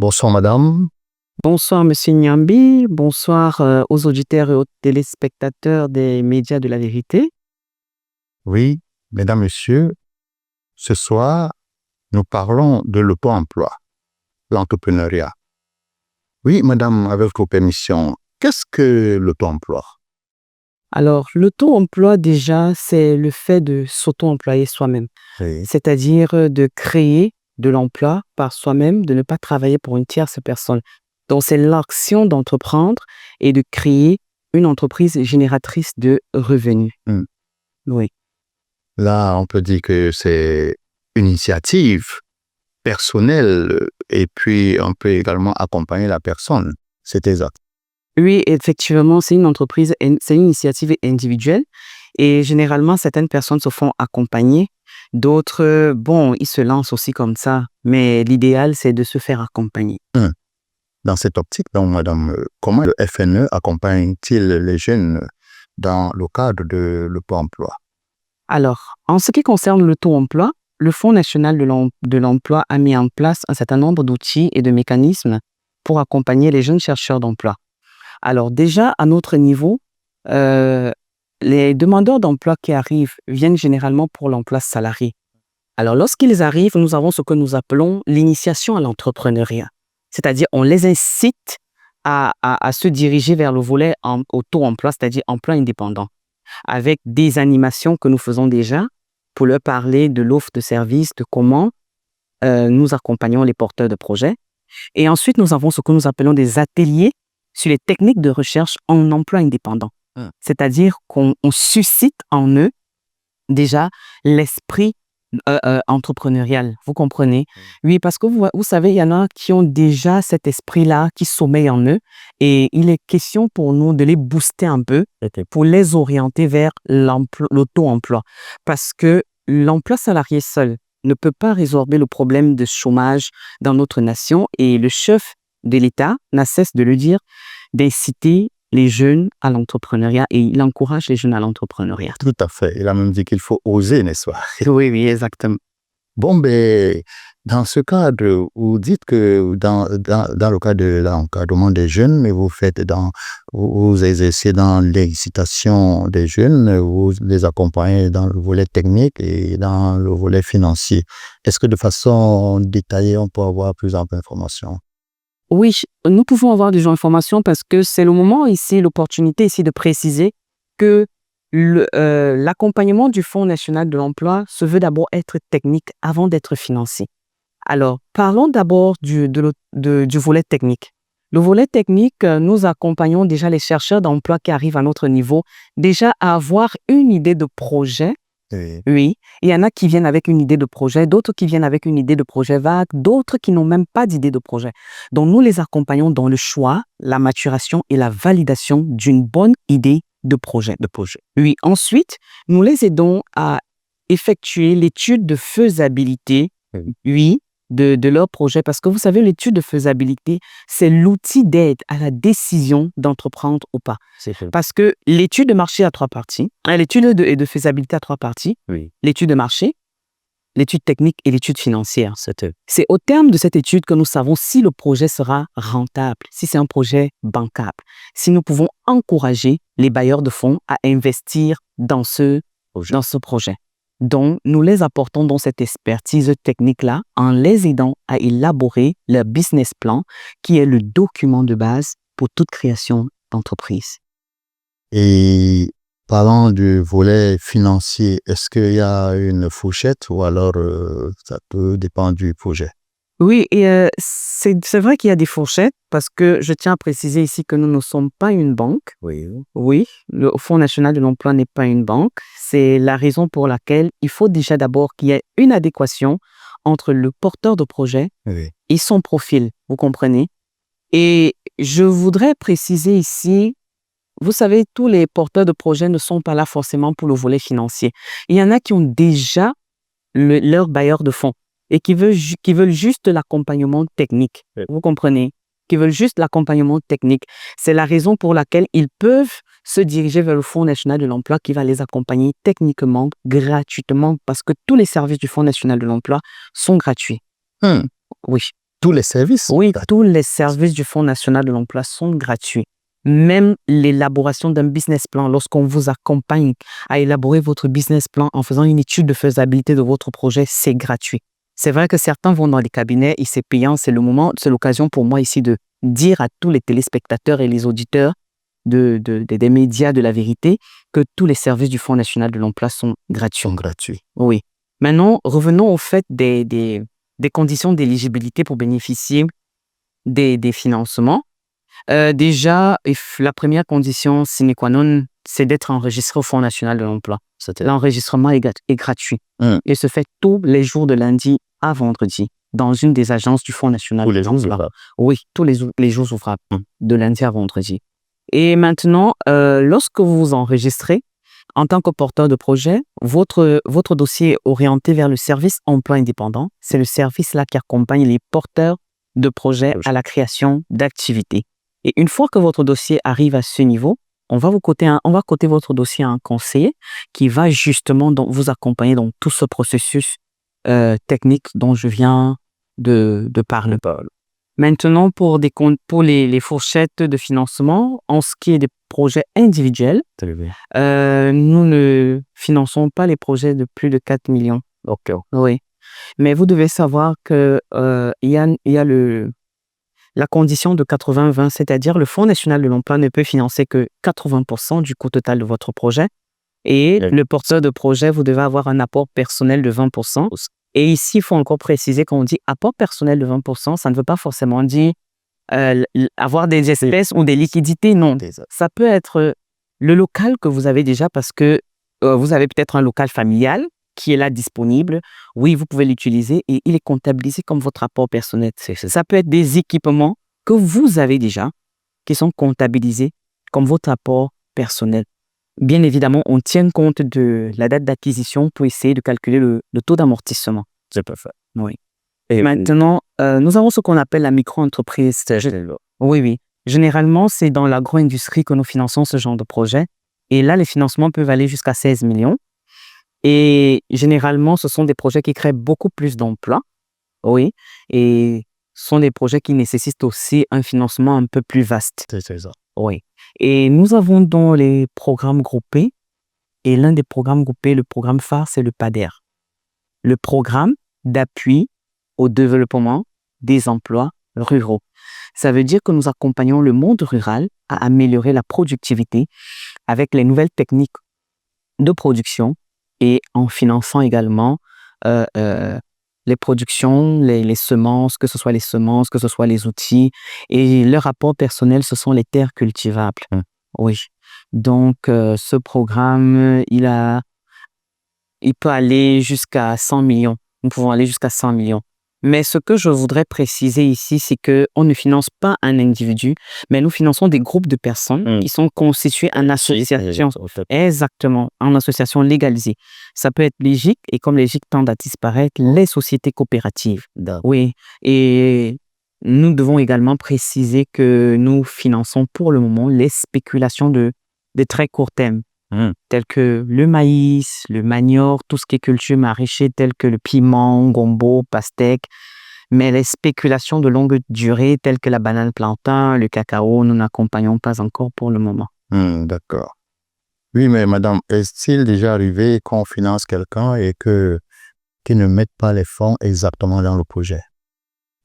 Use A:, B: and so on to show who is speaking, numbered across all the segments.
A: Bonsoir madame.
B: Bonsoir, Monsieur Nyambi. Bonsoir aux auditeurs et aux téléspectateurs des médias de la vérité.
A: Oui, mesdames, messieurs, ce soir, nous parlons de l'auto-emploi, l'entrepreneuriat. Oui, madame, avec vos permissions, qu'est-ce que l'auto-emploi?
B: Alors, l'auto-emploi, déjà, c'est le fait de s'auto-employer soi-même,
A: Oui.
B: c'est-à-dire de créer de l'emploi par soi-même, de ne pas travailler pour une tierce personne. Donc, c'est l'action d'entreprendre et de créer une entreprise génératrice de revenus.
A: Hmm.
B: Oui.
A: Là, on peut dire que c'est une initiative personnelle et puis on peut également accompagner la personne. C'est exact.
B: Oui, effectivement, c'est une initiative individuelle et généralement, certaines personnes se font accompagner. D'autres, bon, ils se lancent aussi comme ça, mais l'idéal, c'est de se faire accompagner.
A: Dans cette optique, donc, madame, comment le FNE accompagne-t-il les jeunes dans le cadre de l'auto-emploi?
B: Alors, en ce qui concerne le taux-emploi, le Fonds national de l'emploi a mis en place un certain nombre d'outils et de mécanismes pour accompagner les jeunes chercheurs d'emploi. Alors déjà, à notre niveau, les demandeurs d'emploi qui arrivent viennent généralement pour l'emploi salarié. Alors, lorsqu'ils arrivent, nous avons ce que nous appelons l'initiation à l'entrepreneuriat. C'est-à-dire, on les incite à se diriger vers le volet auto-emploi, c'est-à-dire emploi indépendant, avec des animations que nous faisons déjà pour leur parler de l'offre de service, de comment nous accompagnons les porteurs de projets. Et ensuite, nous avons ce que nous appelons des ateliers sur les techniques de recherche en emploi indépendant. C'est-à-dire qu'on suscite en eux déjà l'esprit entrepreneurial, vous comprenez? Oui, parce que vous savez, il y en a qui ont déjà cet esprit-là qui sommeille en eux et il est question pour nous de les booster un peu pour les orienter vers l'auto-emploi. Parce que l'emploi salarié seul ne peut pas résorber le problème de chômage dans notre nation et le chef de l'État n'a cesse de le dire, d'inciter les jeunes à l'entrepreneuriat et il encourage les jeunes à l'entrepreneuriat.
A: Tout à fait. Il a même dit qu'il faut oser, n'est-ce pas?
B: Oui, exactement.
A: Bon, ben, dans ce cadre, vous dites que dans le cadre de l'encadrement des jeunes, mais vous exercez dans l'incitation des jeunes, vous les accompagnez dans le volet technique et dans le volet financier. Est-ce que de façon détaillée, on peut avoir plus d'informations?
B: Oui, nous pouvons avoir des informations parce que c'est le moment ici, l'opportunité ici de préciser que l'accompagnement du Fonds national de l'emploi se veut d'abord être technique avant d'être financier. Alors, parlons d'abord du volet technique. Le volet technique, nous accompagnons déjà les chercheurs d'emploi qui arrivent à notre niveau déjà à avoir une idée de projet. Oui, il y en a qui viennent avec une idée de projet, d'autres qui viennent avec une idée de projet vague, d'autres qui n'ont même pas d'idée de projet. Donc, nous les accompagnons dans le choix, la maturation et la validation d'une bonne idée de projet. Oui, ensuite, nous les aidons à effectuer l'étude de faisabilité, oui, de leur projet. Parce que vous savez, l'étude de faisabilité, c'est l'outil d'aide à la décision d'entreprendre ou pas. Parce que l'étude de marché a trois parties. L'étude de faisabilité a trois parties. L'étude de marché, l'étude technique et l'étude financière. C'est au terme de cette étude que nous savons si le projet sera rentable, si c'est un projet bancable, si nous pouvons encourager les bailleurs de fonds à investir dans ce projet. Donc, nous les apportons dans cette expertise technique-là en les aidant à élaborer leur business plan qui est le document de base pour toute création d'entreprise.
A: Et parlant du volet financier, est-ce qu'il y a une fourchette ou alors ça peut dépendre du projet?
B: Oui, et c'est vrai qu'il y a des fourchettes parce que je tiens à préciser ici que nous ne sommes pas une banque. Oui, le Fonds national de l'emploi n'est pas une banque. C'est la raison pour laquelle il faut déjà d'abord qu'il y ait une adéquation entre le porteur de projet et son profil, vous comprenez? Et je voudrais préciser ici, vous savez, tous les porteurs de projet ne sont pas là forcément pour le volet financier. Il y en a qui ont déjà leur bailleur de fonds et qui veulent juste l'accompagnement technique. Vous comprenez? Qui veulent juste l'accompagnement technique. C'est la raison pour laquelle ils peuvent se diriger vers le Fonds national de l'emploi qui va les accompagner techniquement, gratuitement, parce que tous les services du Fonds national de l'emploi sont gratuits. Oui.
A: tous les services?
B: Oui, tous les services du Fonds national de l'emploi sont gratuits. Même l'élaboration d'un business plan, lorsqu'on vous accompagne à élaborer votre business plan en faisant une étude de faisabilité de votre projet, c'est gratuit. C'est vrai que certains vont dans les cabinets et c'est payant. C'est l'occasion pour moi ici de dire à tous les téléspectateurs et les auditeurs des médias de la vérité que tous les services du Fonds national de l'emploi sont gratuits. Oui. Maintenant, revenons au fait des conditions d'éligibilité pour bénéficier des financements. Déjà, la première condition sine qua non, c'est d'être enregistré au Fonds national de l'emploi. L'enregistrement est gratuit. Et se fait tous les jours de lundi à vendredi dans une des agences du Fonds national de l'emploi. Oui, tous les jours ouvrables, de lundi à vendredi. Et maintenant, lorsque vous vous enregistrez, en tant que porteur de projet, votre dossier est orienté vers le service emploi indépendant. C'est le service-là qui accompagne les porteurs de projets à la création d'activités. Et une fois que votre dossier arrive à ce niveau, on va coter votre dossier à un conseiller qui va justement vous accompagner dans tout ce processus technique dont je viens de parler. Maintenant, pour les fourchettes de financement, en ce qui est des projets individuels, nous ne finançons pas les projets de plus de 4 millions. Oui. Mais vous devez savoir que il y a la condition de 80-20, c'est-à-dire le Fonds national de l'emploi ne peut financer que 80% du coût total de votre projet. Et le porteur de projet, vous devez avoir un apport personnel de 20%. Et ici, il faut encore préciser qu'on dit apport personnel de 20%, ça ne veut pas forcément dire avoir des espèces ou des liquidités, non. Ça peut être le local que vous avez déjà parce que vous avez peut-être un local familial qui est là disponible. Oui, vous pouvez l'utiliser et il est comptabilisé comme votre apport personnel. Ça peut être des équipements que vous avez déjà qui sont comptabilisés comme votre apport personnel. Bien évidemment, on tient compte de la date d'acquisition pour essayer de calculer le taux d'amortissement.
A: C'est parfait.
B: Oui. Et maintenant, nous avons ce qu'on appelle la micro-entreprise. Oui. Généralement, c'est dans l'agro-industrie que nous finançons ce genre de projet. Et là, les financements peuvent aller jusqu'à 16 millions. Et généralement, ce sont des projets qui créent beaucoup plus d'emplois. Oui. Et ce sont des projets qui nécessitent aussi un financement un peu plus vaste.
A: C'est ça.
B: Oui. Et nous avons dans les programmes groupés, et l'un des programmes groupés, le programme phare, c'est le PADER. Le programme d'appui au développement des emplois ruraux. Ça veut dire que nous accompagnons le monde rural à améliorer la productivité avec les nouvelles techniques de production et en finançant également les productions, les semences, que ce soit les outils. Et leur apport personnel, ce sont les terres cultivables. Oui. Donc, ce programme, il peut aller jusqu'à 100 millions. Nous pouvons aller jusqu'à 100 millions. Mais ce que je voudrais préciser ici, c'est qu'on ne finance pas un individu, mais nous finançons des groupes de personnes qui sont constitués en association. Exactement, en association légalisée. Ça peut être les GIC, et comme les GIC tendent à disparaître, les sociétés coopératives. Oui, et nous devons également préciser que nous finançons pour le moment les spéculations de très court terme. Tels que le maïs, le manioc, tout ce qui est culture maraîchère, tels que le piment, gombo, pastèque. Mais les spéculations de longue durée, telles que la banane plantain, le cacao, nous n'accompagnons pas encore pour le moment.
A: D'accord. Oui, mais madame, est-il déjà arrivé qu'on finance quelqu'un et qu'il ne mette pas les fonds exactement dans le projet?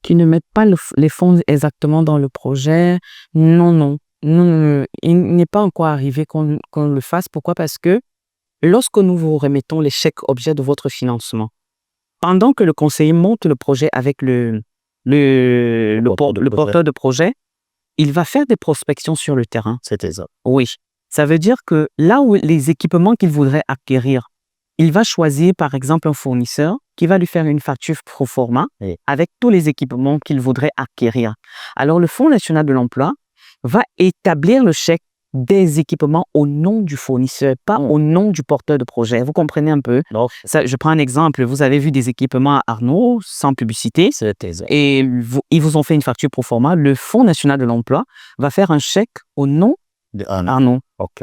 B: Qui ne mettent pas les fonds exactement dans le projet? Non. Il n'est pas encore arrivé qu'on le fasse. Pourquoi? Parce que lorsque nous vous remettons les chèques objets de votre financement, pendant que le conseiller monte le projet avec le porteur de projet, il va faire des prospections sur le terrain.
A: C'était ça.
B: Oui. Ça veut dire que là où les équipements qu'il voudrait acquérir, il va choisir par exemple un fournisseur qui va lui faire une facture pro forma avec tous les équipements qu'il voudrait acquérir. Alors le Fonds national de l'emploi va établir le chèque des équipements au nom du fournisseur, pas au nom du porteur de projet. Vous comprenez un peu? Ça, je prends un exemple. Vous avez vu des équipements à Arnaud, sans publicité, et ils vous ont fait une facture pro forma. Le Fonds national de l'emploi va faire un chèque au nom d'Arnaud.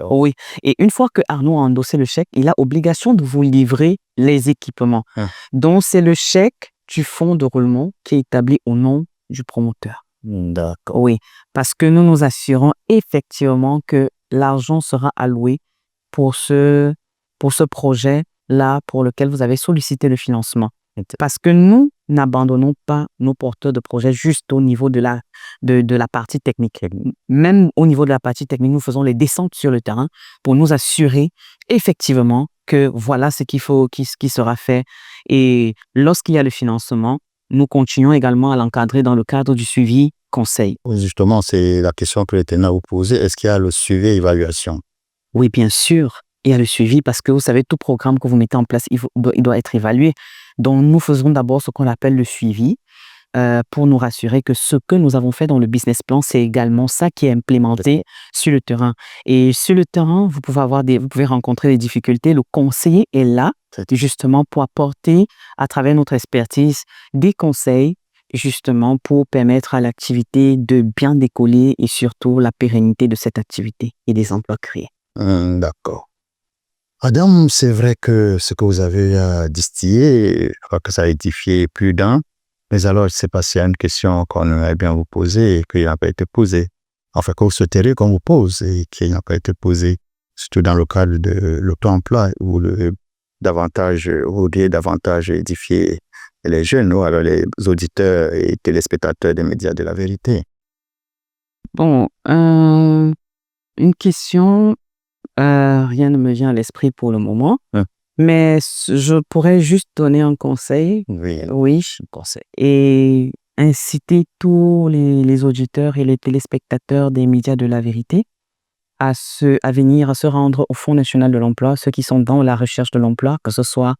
B: Oui. Et une fois que Arnaud a endossé le chèque, il a obligation de vous livrer les équipements. Donc, c'est le chèque du fonds de roulement qui est établi au nom du promoteur.
A: D'accord.
B: Oui, parce que nous nous assurons effectivement que l'argent sera alloué pour ce projet-là pour lequel vous avez sollicité le financement. Parce que nous n'abandonnons pas nos porteurs de projets juste au niveau de la partie technique. Même au niveau de la partie technique, nous faisons les descentes sur le terrain pour nous assurer effectivement que voilà ce qu'il faut, qui sera fait. Et lorsqu'il y a le financement, nous continuons également à l'encadrer dans le cadre du suivi conseil.
A: Oui, justement, c'est la question que j'étais à vous poser. Est-ce qu'il y a le suivi et évaluation?
B: Oui, bien sûr, il y a le suivi parce que vous savez, tout programme que vous mettez en place, il doit être évalué. Donc, nous faisons d'abord ce qu'on appelle le suivi pour nous rassurer que ce que nous avons fait dans le business plan, c'est également ça qui est implémenté sur le terrain. Et sur le terrain, vous pouvez rencontrer des difficultés. Le conseiller est là justement pour apporter, à travers notre expertise, des conseils justement pour permettre à l'activité de bien décoller et surtout la pérennité de cette activité et des emplois créés.
A: D'accord. Madame, c'est vrai que ce que vous avez distillé, je crois que ça a édifié plus d'un. Mais alors, je ne sais pas s'il y a une question qu'on aimerait bien vous poser et qui n'a pas été posée. Enfin, que vous souhaiteriez qu'on vous pose et qui n'a pas été posée, surtout dans le cadre de l'auto-emploi où vous voudriez davantage édifier les jeunes ou alors les auditeurs et téléspectateurs des médias de la vérité.
B: Bon, une question, rien ne me vient à l'esprit pour le moment, mais je pourrais juste donner un conseil.
A: Oui, un conseil.
B: Et inciter tous les auditeurs et les téléspectateurs des médias de la vérité à venir, à se rendre au Fonds national de l'emploi, ceux qui sont dans la recherche de l'emploi, que ce soit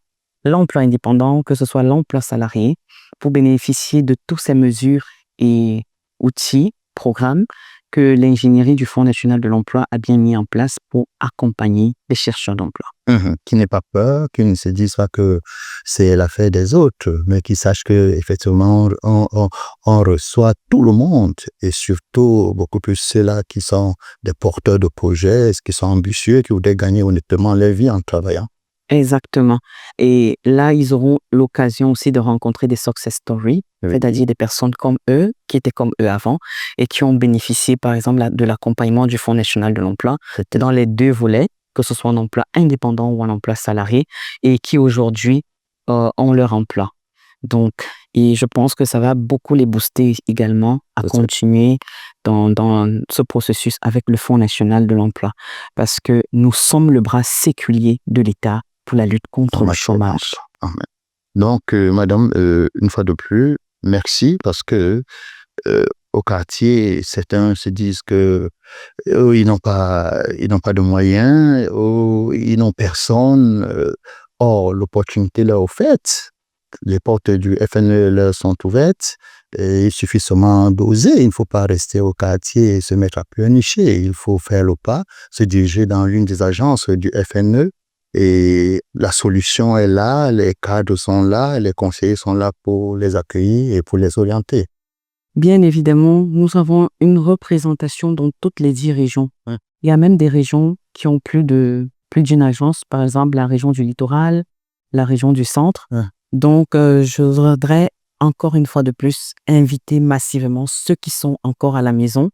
B: l'emploi indépendant, que ce soit l'emploi salarié, pour bénéficier de toutes ces mesures et outils, programmes que l'ingénierie du Fonds national de l'emploi a bien mis en place pour accompagner les chercheurs d'emploi.
A: Qui n'aient pas peur, qui ne se disent pas que c'est l'affaire des autres, mais qui sachent qu'effectivement, on reçoit tout le monde et surtout beaucoup plus ceux-là qui sont des porteurs de projets, qui sont ambitieux, qui voudraient gagner honnêtement leur vie en travaillant.
B: Exactement. Et là, ils auront l'occasion aussi de rencontrer des success stories, c'est-à-dire des personnes comme eux, qui étaient comme eux avant et qui ont bénéficié, par exemple, de l'accompagnement du Fonds national de l'emploi dans les deux volets, que ce soit un emploi indépendant ou un emploi salarié, et qui aujourd'hui ont leur emploi. Donc, et je pense que ça va beaucoup les booster également à continuer dans ce processus avec le Fonds national de l'emploi, parce que nous sommes le bras séculier de l'État pour la lutte contre le chômage.
A: Donc, madame, une fois de plus, merci parce que au quartier, certains se disent que ils n'ont pas de moyens, ils n'ont personne. Or, l'opportunité leur est offerte. Les portes du FNE leur sont ouvertes. Et il suffit seulement d'oser. Il ne faut pas rester au quartier et se mettre à pleurnicher. Il faut faire le pas, se diriger dans l'une des agences du FNE. Et la solution est là, les cadres sont là, les conseillers sont là pour les accueillir et pour les orienter.
B: Bien évidemment, nous avons une représentation dans toutes les 10 régions. Il y a même des régions qui ont plus d'une agence, par exemple la région du littoral, la région du centre. Donc, je voudrais encore une fois de plus inviter massivement ceux qui sont encore à la maison,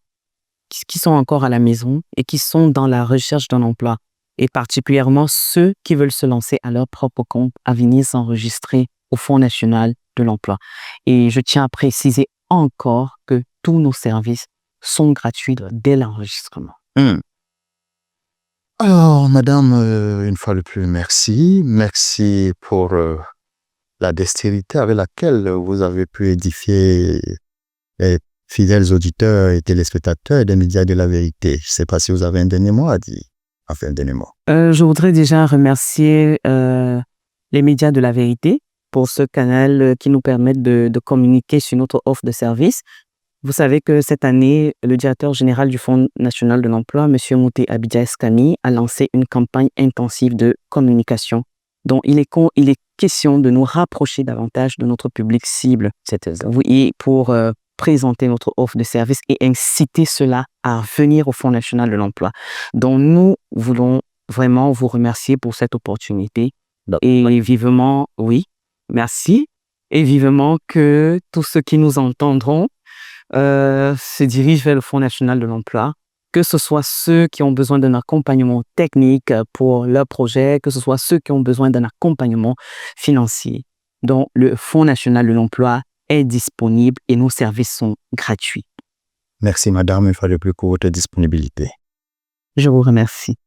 B: et qui sont dans la recherche d'un emploi, et particulièrement ceux qui veulent se lancer à leur propre compte à venir s'enregistrer au Fonds national de l'emploi. Et je tiens à préciser encore que tous nos services sont gratuits dès l'enregistrement.
A: Alors, madame, une fois de plus, merci. Merci pour la dextérité avec laquelle vous avez pu édifier les fidèles auditeurs et téléspectateurs des médias de la vérité. Je ne sais pas si vous avez un dernier mot à dire. Enfin, un dernier mot.
B: Je voudrais déjà remercier les médias de la vérité pour ce canal qui nous permet de communiquer sur notre offre de service. Vous savez que cette année, le directeur général du Fonds national de l'emploi, M. Mouté Abidja Eskani, a lancé une campagne intensive de communication dont il est question de nous rapprocher davantage de notre public cible. Oui, pour présenter notre offre de service et inciter cela à venir au Fonds national de l'emploi. Donc, nous voulons vraiment vous remercier pour cette opportunité. Et vivement, oui, merci. Et vivement que tous ceux qui nous entendront se dirigent vers le Fonds national de l'emploi, que ce soit ceux qui ont besoin d'un accompagnement technique pour leur projet, que ce soit ceux qui ont besoin d'un accompagnement financier. Donc, le Fonds national de l'emploi est disponible et nos services sont gratuits.
A: Merci, madame, une fois de plus pour votre disponibilité.
B: Je vous remercie.